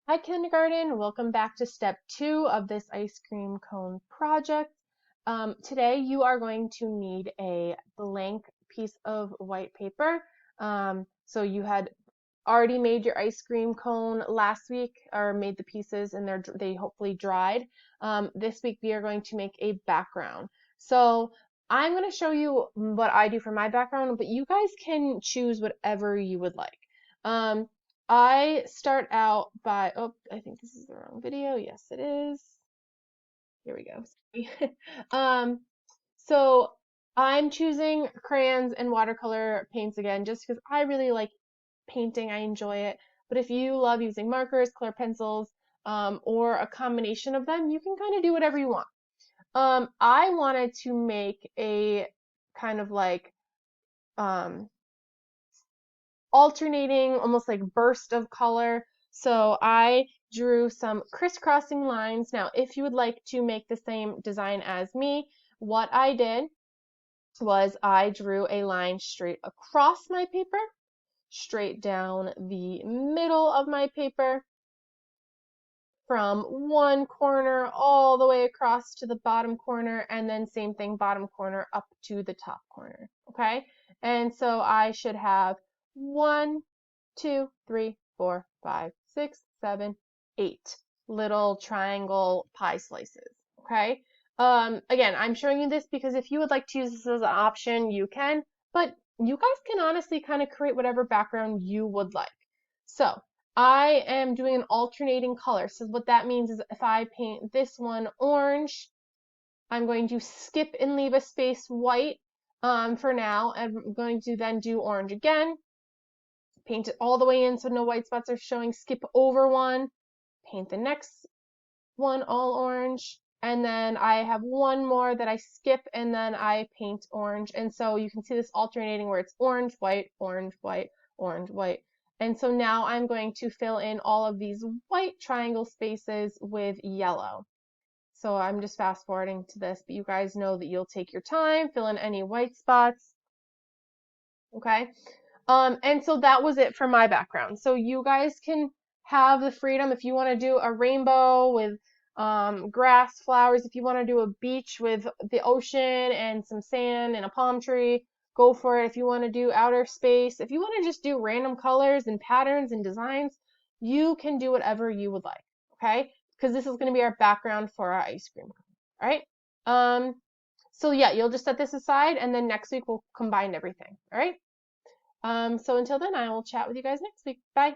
Hi, kindergarten. Welcome back to step 2 of this ice cream cone project. Today you are going to need a blank piece of white paper. So you had already made your ice cream cone last week or made the pieces and they hopefully dried. This week we are going to make a background. So I'm going to show you what I do for my background, but you guys can choose whatever you would like. I start out by, oh, I think this is the wrong video. Yes, it is. Here we go. Sorry. Um, so I'm choosing crayons and watercolor paints again, just because I really like painting. I enjoy it. But if you love using markers, color pencils, or a combination of them, you can kind of do whatever you want. I wanted to make a kind of like um, alternating, almost like burst of color. So I drew some crisscrossing lines. Now, if you would like to make the same design as me, what I did was I drew a line straight across my paper, straight down the middle of my paper, from one corner all the way across to the bottom corner, and then same thing, bottom corner up to the top corner. Okay? And so I should have 1, 2, 3, 4, 5, 6, 7, 8 little triangle pie slices. Okay? Again, I'm showing you this because if you would like to use this as an option, you can, but you guys can honestly kind of create whatever background you would like. So I am doing an alternating color. So what that means is if I paint this one orange, I'm going to skip and leave a space white for now. I'm going to then do orange again, paint it all the way in so no white spots are showing, skip over one, paint the next one all orange, and then I have one more that I skip and then I paint orange. And so you can see this alternating where it's orange, white, orange, white, orange, white. And so now I'm going to fill in all of these white triangle spaces with yellow. So I'm just fast forwarding to this, but you guys know that you'll take your time, fill in any white spots. Okay. And so that was it for my background. So you guys can have the freedom if you want to do a rainbow with grass, flowers, if you want to do a beach with the ocean and some sand and a palm tree, go for it. If you want to do outer space, if you want to just do random colors and patterns and designs, you can do whatever you would like. Okay? Because this is going to be our background for our ice cream. All right? So yeah, you'll just set this aside and then next week we'll combine everything. All right? So until then, I will chat with you guys next week. Bye.